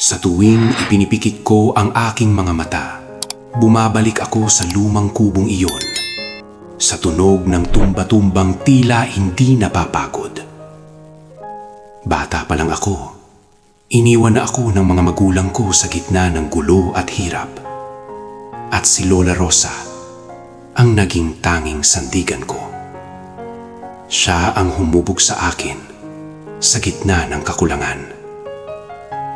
Sa tuwing ipinipikit ko ang aking mga mata, bumabalik ako sa lumang kubong iyon, sa tunog ng tumba-tumbang tila hindi napapagod. Bata pa lang ako, iniwan na ako ng mga magulang ko sa gitna ng gulo at hirap. At si Lola Rosa ang naging tanging sandigan ko. Siya ang humubog sa akin sa gitna ng kakulangan.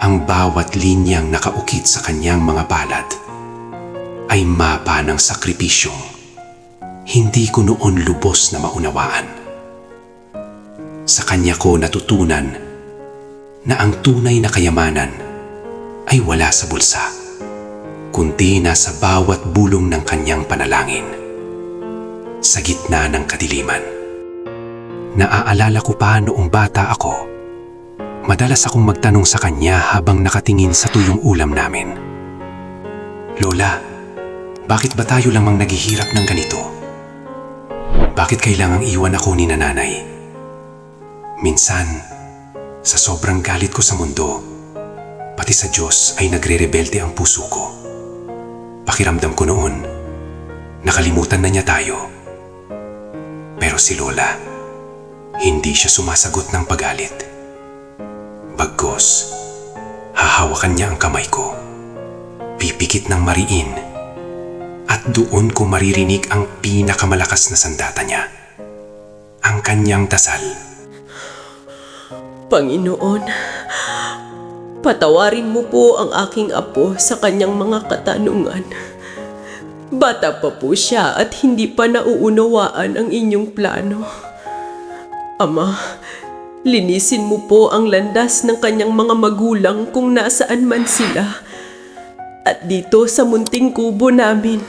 Ang bawat linyang nakaukit sa kanyang mga palad ay mapa ng sakripisyong hindi ko noon lubos na maunawaan. Sa kanya ko natutunan na ang tunay na kayamanan ay wala sa bulsa, kundi nasa bawat bulong ng kanyang panalangin. Sa gitna ng kadiliman. Naaalala ko pa noong bata ako, madalas akong magtanong sa kanya habang nakatingin sa tuyong ulam namin. Lola, bakit ba tayo lamang naghihirap ng ganito? Bakit kailangang iwan ako ni nanay? Minsan, sa sobrang galit ko sa mundo, pati sa Diyos ay nagre-rebelde ang puso ko. Pakiramdam ko noon, nakalimutan na niya tayo. Pero si Lola, hindi siya sumasagot ng pagalit. Bagkus, hahawakan niya ang kamay ko, pipikit ng mariin, at doon ko maririnig ang pinakamalakas na sandata niya, ang kanyang dasal. Panginoon, patawarin mo po ang aking apo sa kanyang mga katanungan. Bata pa po siya at hindi pa nauunawaan ang inyong plano. Ama, linisin mo po ang landas ng kanyang mga magulang kung nasaan man sila. At dito sa munting kubo namin,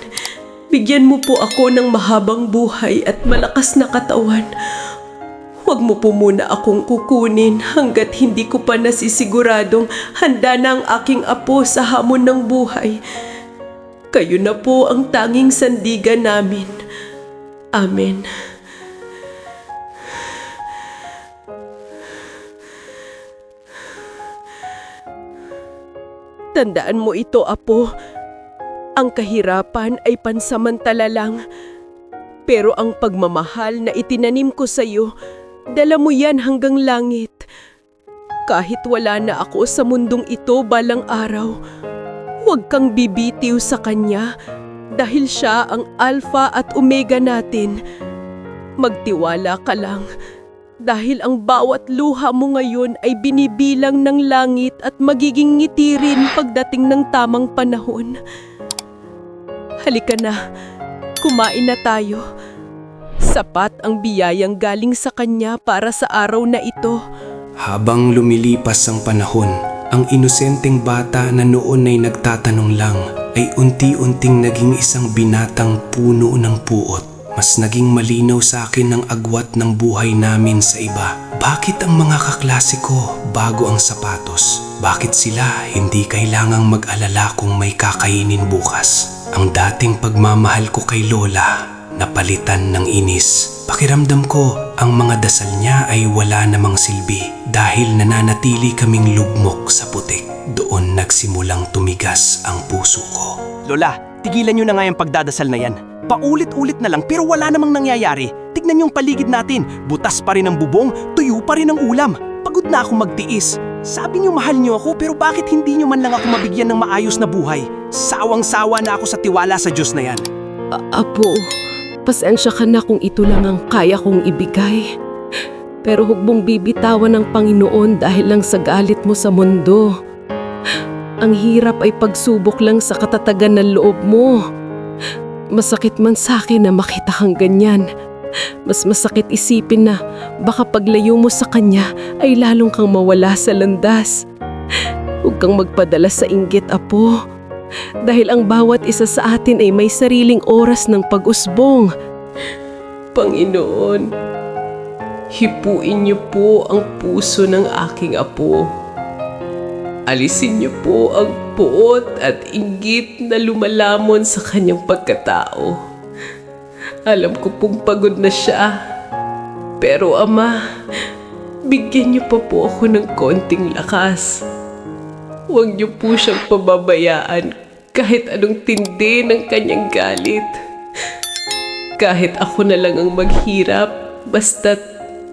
bigyan mo po ako ng mahabang buhay at malakas na katawan. Huwag mo po muna akong kukunin hanggat hindi ko pa nasisiguradong handa na ang aking apo sa hamon ng buhay. Kayo na po ang tanging sandigan namin. Amen. Tandaan mo ito, Apo. Ang kahirapan ay pansamantala lang. Pero ang pagmamahal na itinanim ko sa iyo, dala mo yan hanggang langit. Kahit wala na ako sa mundong ito balang araw, huwag kang bibitiw sa kanya dahil siya ang Alpha at Omega natin. Magtiwala ka lang. Dahil ang bawat luha mo ngayon ay binibilang ng langit at magiging ngiti rin pagdating ng tamang panahon. Halika na, kumain na tayo. Sapat ang biyayang galing sa kanya para sa araw na ito. Habang lumilipas ang panahon, ang inosenteng bata na noon ay nagtatanong lang ay unti-unting naging isang binatang puno ng puot. Mas naging malinaw sa akin ang agwat ng buhay namin sa iba. Bakit ang mga kaklase ko bago ang sapatos? Bakit sila hindi kailangang mag-alala kung may kakainin bukas? Ang dating pagmamahal ko kay Lola, napalitan ng inis. Pakiramdam ko, ang mga dasal niya ay wala namang silbi dahil nananatili kaming lugmok sa putik. Doon nagsimulang tumigas ang puso ko. Lola, tigilan niyo na nga yung pagdadasal na yan. Paulit-ulit na lang pero wala namang nangyayari. Tignan niyo yung paligid natin. Butas pa rin ang bubong, tuyo pa rin ang ulam. Pagod na ako magtiis. Sabi niyo mahal niyo ako pero bakit hindi niyo man lang ako mabigyan ng maayos na buhay? Sawang-sawa na ako sa tiwala sa Diyos na yan. Apo, pasensya ka na kung ito lang ang kaya kong ibigay. Pero huwag mong bibitawan ng Panginoon dahil lang sa galit mo sa mundo. Ang hirap ay pagsubok lang sa katatagan ng loob mo. Masakit man sa akin na makita kang ganyan. Mas masakit isipin na baka paglayo mo sa kanya ay lalong kang mawala sa landas. Huwag kang magpadala sa inggit, Apo. Dahil ang bawat isa sa atin ay may sariling oras ng pag-usbong. Panginoon, hipuin niyo po ang puso ng aking apo. Alisin niyo po ang puot at inggit na lumalamon sa kanyang pagkatao. Alam ko pong pagod na siya. Pero Ama, bigyan niyo pa po ako ng konting lakas. Huwag niyo po siyang pababayaan kahit anong tindi ng kanyang galit. Kahit ako na lang ang maghirap, basta't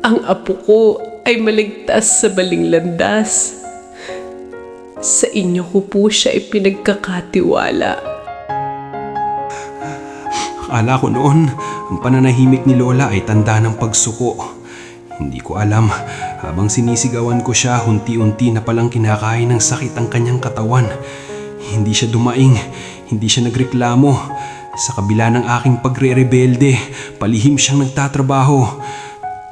ang apo ko ay maligtas sa baling landas. Sa inyo ko po siya ipinagkakatiwala. Akala ko noon, ang pananahimik ni Lola ay tanda ng pagsuko. Hindi ko alam, habang sinisigawan ko siya, unti-unti na palang kinakain ng sakit ang kanyang katawan. Hindi siya dumaing, hindi siya nagreklamo. Sa kabila ng aking pagre-rebelde, palihim siyang nagtatrabaho.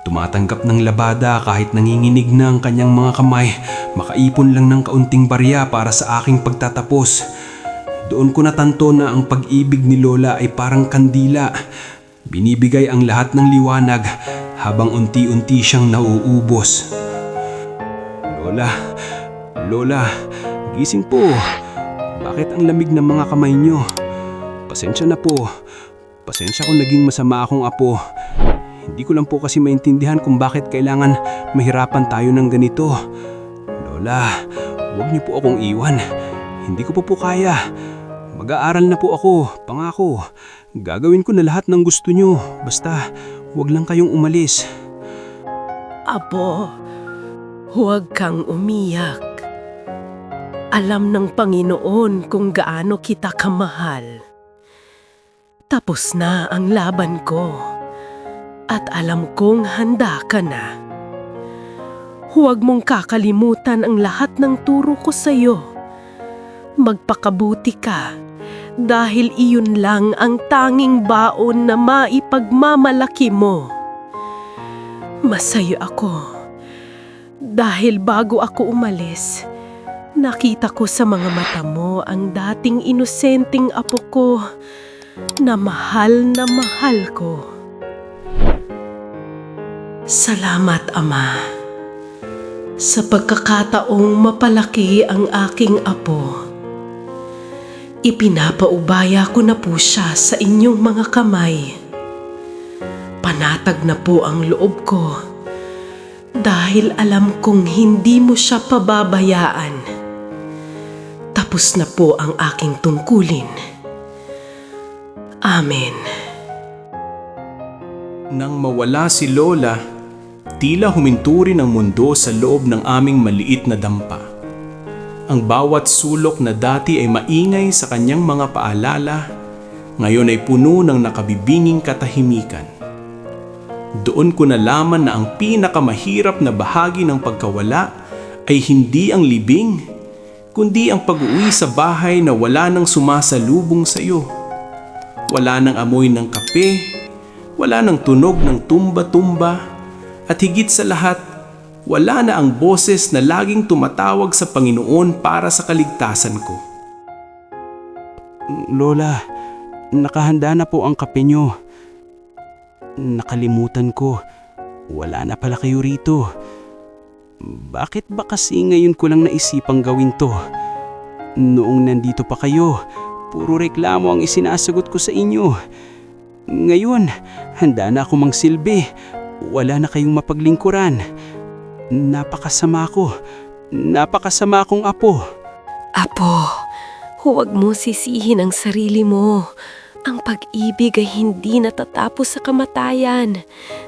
Tumatanggap ng labada kahit nanginginig na ang kanyang mga kamay, makaipon lang ng kaunting barya para sa aking pagtatapos. Doon ko natanto na ang pag-ibig ni Lola ay parang kandila. Binibigay ang lahat ng liwanag habang unti-unti siyang nauubos. Lola, gising po. Bakit ang lamig ng mga kamay niyo? Pasensya na po. Pasensya kung naging masama akong apo. Hindi ko lang po kasi maintindihan kung bakit kailangan mahirapan tayo ng ganito. Lola, huwag niyo po akong iwan. Hindi ko po kaya. Mag-aaral na po ako, pangako. Gagawin ko na lahat ng gusto niyo. Basta, huwag lang kayong umalis. Apo, huwag kang umiyak. Alam ng Panginoon kung gaano kita kamahal. Tapos na ang laban ko. At alam kong handa ka na. Huwag mong kakalimutan ang lahat ng turo ko sa iyo. Magpakabuti ka dahil iyon lang ang tanging baon na maipagmamalaki mo. Masaya ako dahil bago ako umalis, nakita ko sa mga mata mo ang dating inosenteng apo ko na mahal ko. Salamat, Ama, sa pagkakataong mapalaki ang aking apo. Ipinapaubaya ko na po siya sa inyong mga kamay. Panatag na po ang loob ko dahil alam kong hindi mo siya pababayaan. Tapos na po ang aking tungkulin. Amen. Nang mawala si Lola, tila huminto rin ang mundo sa loob ng aming maliit na dampa. Ang bawat sulok na dati ay maingay sa kanyang mga paalala, ngayon ay puno ng nakabibinging katahimikan. Doon ko nalaman na ang pinakamahirap na bahagi ng pagkawala ay hindi ang libing, kundi ang pag-uwi sa bahay na wala nang sumasalubong sa iyo. Wala nang amoy ng kape, wala nang tunog ng tumba-tumba, at higit sa lahat, wala na ang boses na laging tumatawag sa Panginoon para sa kaligtasan ko. Lola, nakahanda na po ang kape niyo. Nakalimutan ko, wala na pala kayo rito. Bakit ba kasi ngayon ko lang naisipang gawin to? Noong nandito pa kayo, puro reklamo ang isinasagot ko sa inyo. Ngayon, handa na ako mangsilbi. Wala na kayong mapaglingkuran. Napakasama kong apo. Apo, huwag mo sisihin ang sarili mo. Ang pag-ibig ay hindi natatapos sa kamatayan.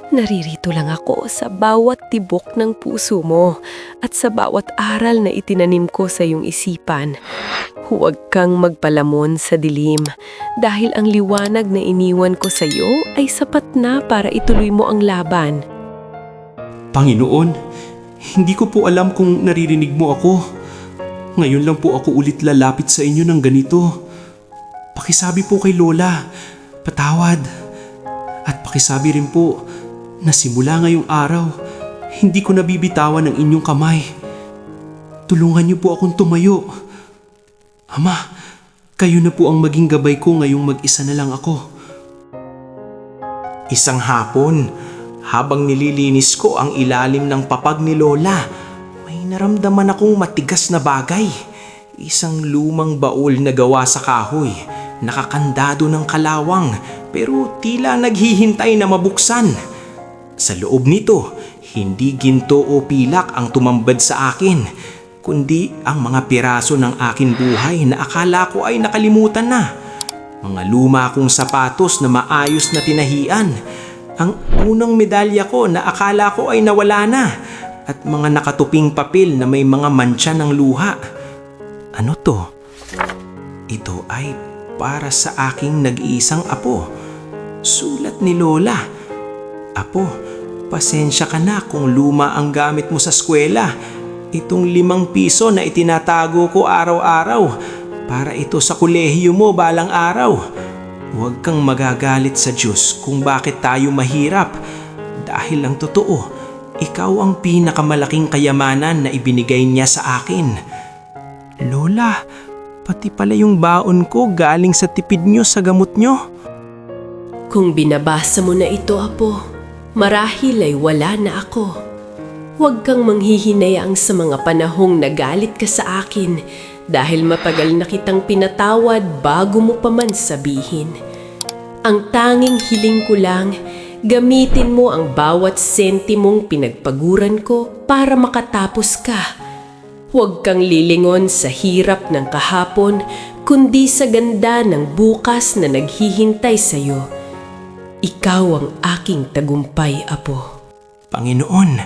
Naririto lang ako sa bawat tibok ng puso mo at sa bawat aral na itinanim ko sa iyong isipan. Huwag kang magpalamon sa dilim dahil ang liwanag na iniwan ko sa iyo ay sapat na para ituloy mo ang laban. Panginoon, hindi ko po alam kung naririnig mo ako. Ngayon lang po ako ulit lalapit sa inyo ng ganito. Pakisabi po kay Lola, patawad. At pakisabi rin po na simula ngayong araw, hindi ko nabibitawan ang inyong kamay. Tulungan niyo po akong tumayo. Ama, kayo na po ang maging gabay ko ngayong mag-isa na lang ako. Isang hapon, habang nililinis ko ang ilalim ng papag ni Lola, may naramdaman akong matigas na bagay. Isang lumang baul na gawa sa kahoy, nakakandado ng kalawang pero tila naghihintay na mabuksan. Sa loob nito, hindi ginto o pilak ang tumambad sa akin. kundi ang mga piraso ng akin buhay na akala ko ay nakalimutan na. Mga luma kong sapatos na maayos na tinahian. Ang unang medalya ko na akala ko ay nawala na. At mga nakatuping papel na may mga mantsa ng luha. Ano to? Ito ay para sa aking nag-iisang apo. Sulat ni Lola. Apo, pasensya ka na kung luma ang gamit mo sa eskwela. Itong 5 piso na itinatago ko araw-araw para ito sa kolehiyo mo balang araw. Huwag kang magagalit sa Diyos kung bakit tayo mahirap. Dahil ang totoo, ikaw ang pinakamalaking kayamanan na ibinigay niya sa akin. Lola, pati pala yung baon ko galing sa tipid niyo sa gamot niyo. Kung binabasa mo na ito, Apo, marahil ay wala na ako. Huwag kang manghihinayang sa mga panahong nagalit ka sa akin dahil matagal na kitang pinatawad bago mo pa man sabihin. Ang tanging hiling ko lang, gamitin mo ang bawat sentimong pinagpaguran ko para makatapos ka. Huwag kang lilingon sa hirap ng kahapon, kundi sa ganda ng bukas na naghihintay sa iyo. Ikaw ang aking tagumpay, Apo. Panginoon,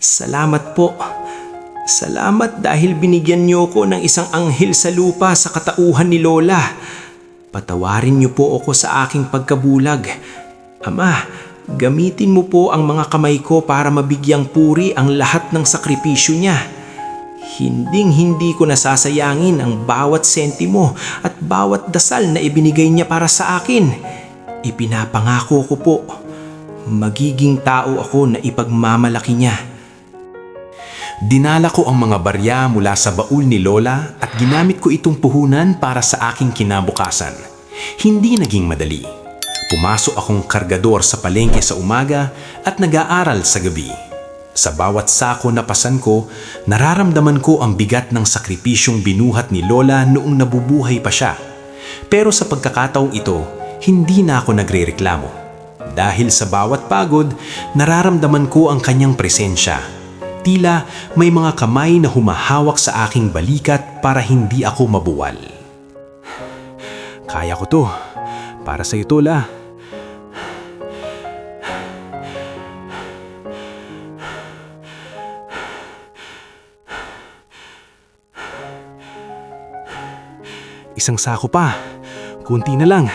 salamat po. Salamat dahil binigyan niyo ko ng isang anghel sa lupa sa katauhan ni Lola. Patawarin niyo po ako sa aking pagkabulag. Ama, gamitin mo po ang mga kamay ko para mabigyang puri ang lahat ng sakripisyo niya. Hinding-hindi ko nasasayangin ang bawat sentimo at bawat dasal na ibinigay niya para sa akin. Ipinapangako ko po, magiging tao ako na ipagmamalaki niya. Dinala ko ang mga barya mula sa baul ni Lola at ginamit ko itong puhunan para sa aking kinabukasan. Hindi naging madali. Pumasok akong kargador sa palengke sa umaga at nag-aaral sa gabi. Sa bawat sako na pasan ko, nararamdaman ko ang bigat ng sakripisyong binuhat ni Lola noong nabubuhay pa siya. Pero sa pagkakataong ito, hindi na ako nagrereklamo. Dahil sa bawat pagod, nararamdaman ko ang kanyang presensya. Tila may mga kamay na humahawak sa aking balikat para hindi ako mabuwal. Kaya ko to. Para sa ito, La. Isang sako pa. Kunti na lang.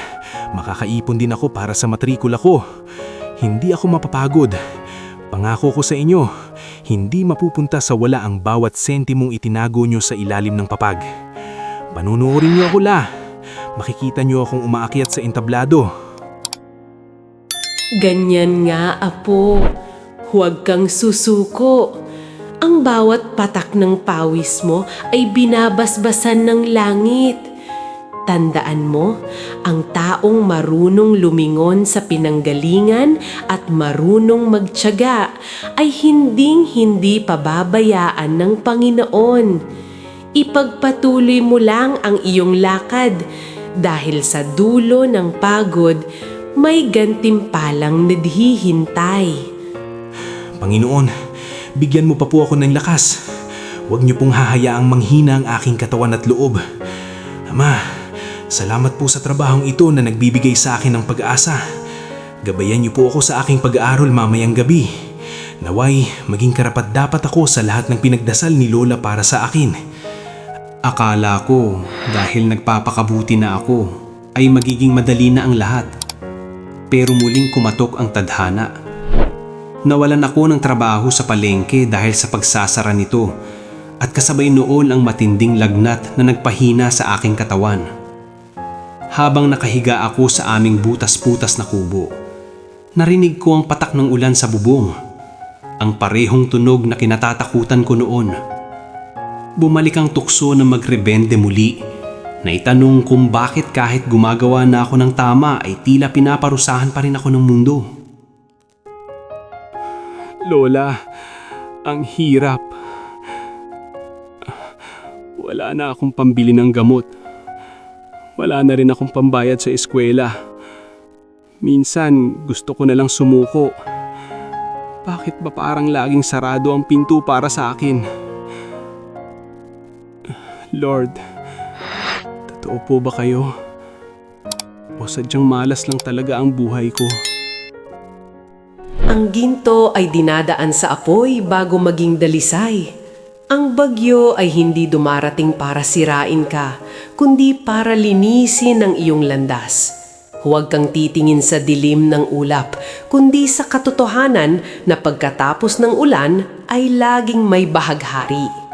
Makakaipon din ako para sa matrikula ko. Hindi ako mapapagod. Pangako ko sa inyo, hindi mapupunta sa wala ang bawat sentimong itinago nyo sa ilalim ng papag. Panunuorin nyo ako, La. Makikita nyo akong umaakyat sa entablado. Ganyan nga, Apo. Huwag kang susuko. Ang bawat patak ng pawis mo ay binabasbasan ng langit. Tandaan mo, ang taong marunong lumingon sa pinanggalingan at marunong magtiyaga ay hinding-hindi pababayaan ng Panginoon. Ipagpatuloy mo lang ang iyong lakad dahil sa dulo ng pagod may gantimpalang naghihintay. Panginoon, bigyan mo pa po ako ng lakas. Huwag niyo pong hahayaang manghina ang aking katawan at loob. Ama, salamat po sa trabahong ito na nagbibigay sa akin ng pag-asa. Gabayan niyo po ako sa aking pag-aaral mamayang gabi. Naway, maging karapat-dapat ako sa lahat ng pinagdasal ni Lola para sa akin. Akala ko, dahil nagpapakabuti na ako, ay magiging madali na ang lahat. Pero muling kumatok ang tadhana. Nawalan ako ng trabaho sa palengke dahil sa pagsasara nito at kasabay noon ang matinding lagnat na nagpahina sa aking katawan. Habang nakahiga ako sa aming butas-butas na kubo, narinig ko ang patak ng ulan sa bubong, ang parehong tunog na kinatatakutan ko noon. Bumalik ang tukso na magrebelde muli, na itanong kung bakit kahit gumagawa na ako ng tama ay tila pinaparusahan pa rin ako ng mundo. Lola, ang hirap. Wala na akong pambili ng gamot. Wala na rin akong pambayad sa eskwela. Minsan gusto ko na lang sumuko. Bakit ba parang laging sarado ang pinto para sa akin? Lord, totoo po ba kayo? O sadyang malas lang talaga ang buhay ko? Ang ginto ay dinadaan sa apoy bago maging dalisay. Ang bagyo ay hindi dumarating para sirain ka, kundi para linisin ang iyong landas. Huwag kang titingin sa dilim ng ulap, kundi sa katotohanan na pagkatapos ng ulan ay laging may bahaghari.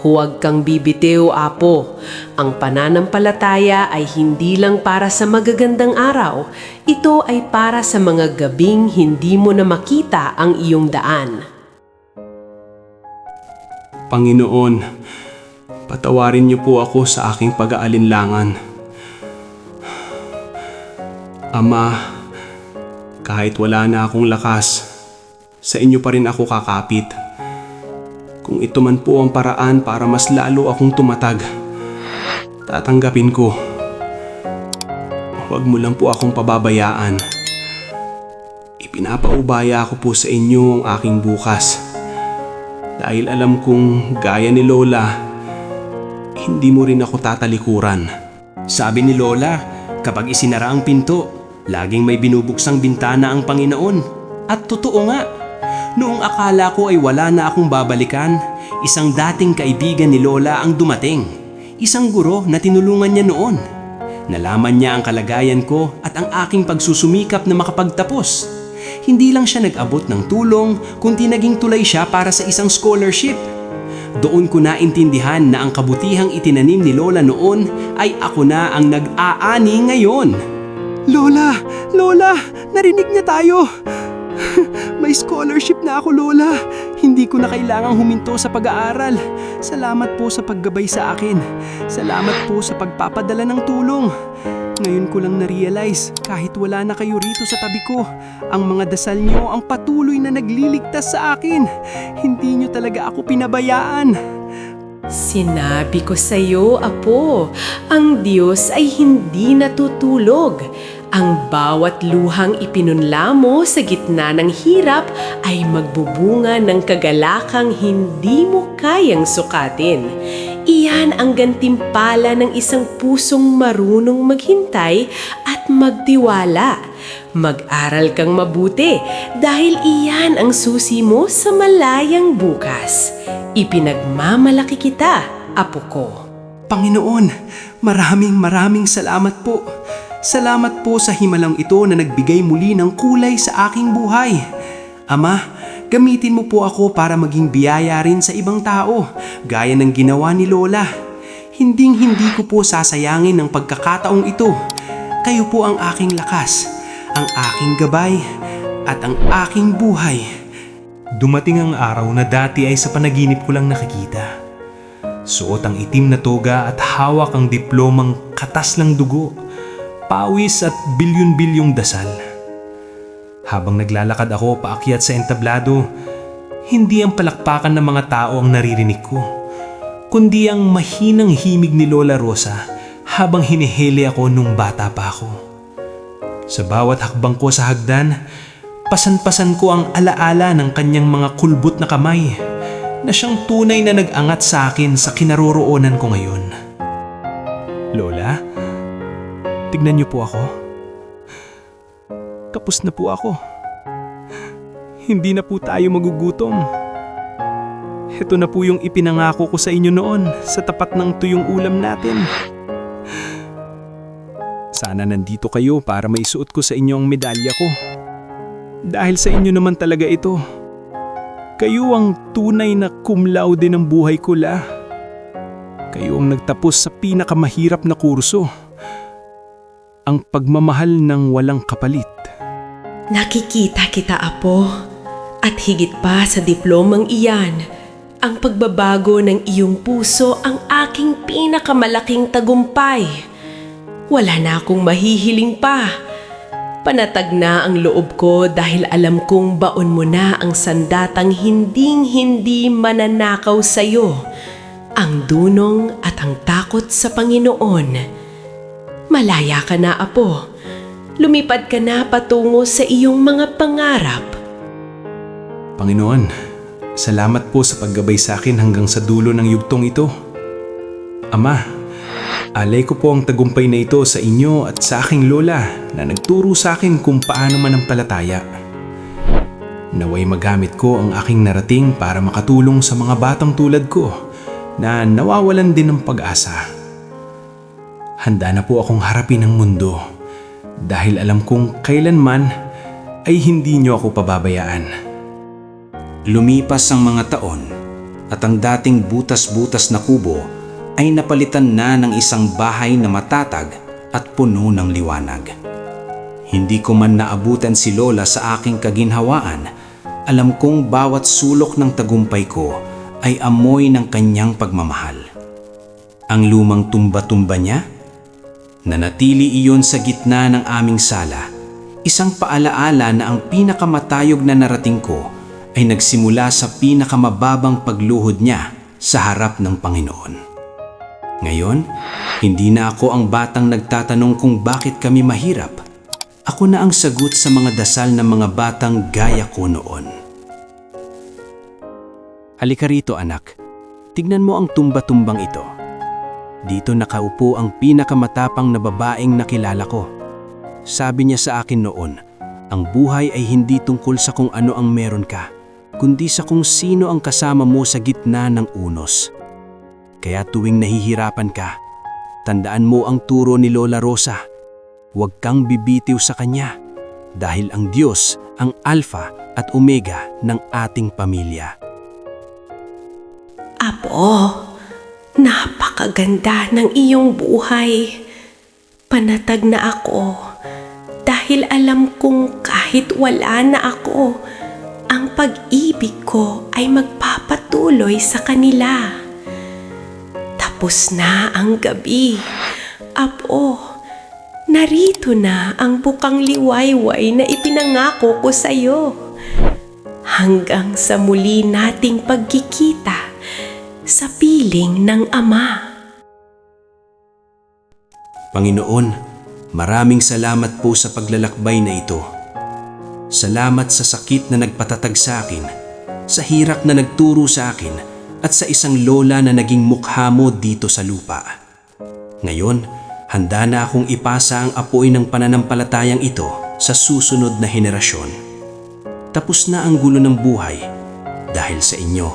Huwag kang bibitiw, apo. Ang pananampalataya ay hindi lang para sa magagandang araw. Ito ay para sa mga gabing hindi mo na makita ang iyong daan. Panginoon, patawarin niyo po ako sa aking pag-aalinlangan. Ama, kahit wala na akong lakas, sa inyo pa rin ako kakapit. Kung ito man po ang paraan para mas lalo akong tumatag, tatanggapin ko. Huwag mo lang po akong pababayaan. Ipinapaubaya ko po sa inyo ang aking bukas. Dahil alam kong gaya ni Lola, hindi mo rin ako tatalikuran. Sabi ni Lola, kapag isinara ang pinto, laging may binubuksang bintana ang Panginoon. At totoo nga, noong akala ko ay wala na akong babalikan, isang dating kaibigan ni Lola ang dumating. Isang guro na tinulungan niya noon. Nalaman niya ang kalagayan ko at ang aking pagsusumikap na makapagtapos. Hindi lang siya nag-abot ng tulong, kundi naging tulay siya para sa isang scholarship. Doon ko naintindihan na ang kabutihang itinanim ni Lola noon ay ako na ang nag-aani ngayon. Lola! Lola! Narinig niya tayo! May scholarship na ako, Lola. Hindi ko na kailangang huminto sa pag-aaral. Salamat po sa paggabay sa akin. Salamat po sa pagpapadala ng tulong. Ngayon ko lang na-realize, kahit wala na kayo rito sa tabi ko, ang mga dasal niyo ang patuloy na nagliligtas sa akin. Hindi niyo talaga ako pinabayaan. Sinabi ko sa iyo, apo, ang Diyos ay hindi natutulog. Ang bawat luhang ipinunla mo sa gitna ng hirap ay magbubunga ng kagalakang hindi mo kayang sukatin. Iyan ang gantimpala ng isang pusong marunong maghintay at magtiwala. Mag-aral kang mabuti dahil iyan ang susi mo sa malayang bukas. Ipinagmamalaki kita, apo ko. Panginoon, maraming salamat po. Salamat po sa himalang ito na nagbigay muli ng kulay sa aking buhay. Ama, gamitin mo po ako para maging biyaya rin sa ibang tao, gaya ng ginawa ni Lola. Hinding-hindi ko po sasayangin ang pagkakataong ito. Kayo po ang aking lakas, ang aking gabay, at ang aking buhay. Dumating ang araw na dati ay sa panaginip ko lang nakikita. Suot ang itim na toga at hawak ang diplomang katas ng dugo, pawis at bilyon-bilyong dasal. Habang naglalakad ako paakyat sa entablado, hindi ang palakpakan ng mga tao ang naririnig ko, kundi ang mahinang himig ni Lola Rosa habang hinihili ako nung bata pa ako. Sa bawat hakbang ko sa hagdan, pasan-pasan ko ang alaala ng kanyang mga kulbot na kamay na siyang tunay na nag-angat sa akin sa kinaroroonan ko ngayon. Lola, tignan niyo po ako. Kapos na po ako. Hindi na po tayo magugutom. Ito na po yung ipinangako ko sa inyo noon sa tapat ng tuyong ulam natin. Sana nandito kayo para maisuot ko sa inyo ang medalya ko. Dahil sa inyo naman talaga ito. Kayo ang tunay na cum laude ng buhay ko, La. Kayo ang nagtapos sa pinakamahirap na kurso. Ang pagmamahal ng walang kapalit. Nakikita kita, apo. At higit pa sa diplomang iyan, ang pagbabago ng iyong puso ang aking pinakamalaking tagumpay. Wala na akong mahihiling pa. Panatag na ang loob ko dahil alam kong baon mo na ang sandatang hinding-hindi mananakaw sa'yo, ang dunong at ang takot sa Panginoon. Malaya ka na, apo. Lumipad ka na patungo sa iyong mga pangarap. Panginoon, salamat po sa paggabay sa akin hanggang sa dulo ng yugtong ito. Ama, alay ko po ang tagumpay na ito sa inyo at sa aking lola na nagturo sa akin kung paano manampalataya. Naway magamit ko ang aking narating para makatulong sa mga batang tulad ko na nawawalan din ng pag-asa. Handa na po akong harapin ang mundo dahil alam kong kailanman ay hindi niyo ako pababayaan. Lumipas ang mga taon at ang dating butas-butas na kubo ay napalitan na ng isang bahay na matatag at puno ng liwanag. Hindi ko man naabutan si Lola sa aking kaginhawaan, alam kong bawat sulok ng tagumpay ko ay amoy ng kanyang pagmamahal. Ang lumang tumba-tumba niya, nanatili iyon sa gitna ng aming sala, isang paalaala na ang pinakamatayog na narating ko ay nagsimula sa pinakamababang pagluhod niya sa harap ng Panginoon. Ngayon, hindi na ako ang batang nagtatanong kung bakit kami mahirap. Ako na ang sagot sa mga dasal ng mga batang gaya ko noon. Halika rito, anak. Tignan mo ang tumba-tumbang ito. Dito nakaupo ang pinakamatapang na babaeng nakilala ko. Sabi niya sa akin noon, ang buhay ay hindi tungkol sa kung ano ang meron ka, kundi sa kung sino ang kasama mo sa gitna ng unos. Kaya tuwing nahihirapan ka, tandaan mo ang turo ni Lola Rosa. Huwag kang bibitiw sa kanya dahil ang Diyos ang Alpha at Omega ng ating pamilya. Apo, napakaganda ng iyong buhay. Panatag na ako dahil alam kong kahit wala na ako, ang pag-ibig ko ay magpapatuloy sa kanila. Tapos na ang gabi. Apo, narito na ang bukang liwayway na ipinangako ko sa iyo. Hanggang sa muli nating pagkikita sa piling ng Ama. Panginoon, maraming salamat po sa paglalakbay na ito. Salamat sa sakit na nagpatatag sa akin, sa hirap na nagturo sa akin, at sa isang lola na naging mukha mo dito sa lupa. Ngayon, handa na akong ipasa ang apoy ng pananampalatayang ito sa susunod na henerasyon. Tapos na ang gulo ng buhay dahil sa inyo,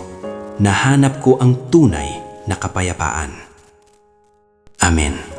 nahanap ko ang tunay na kapayapaan. Amen.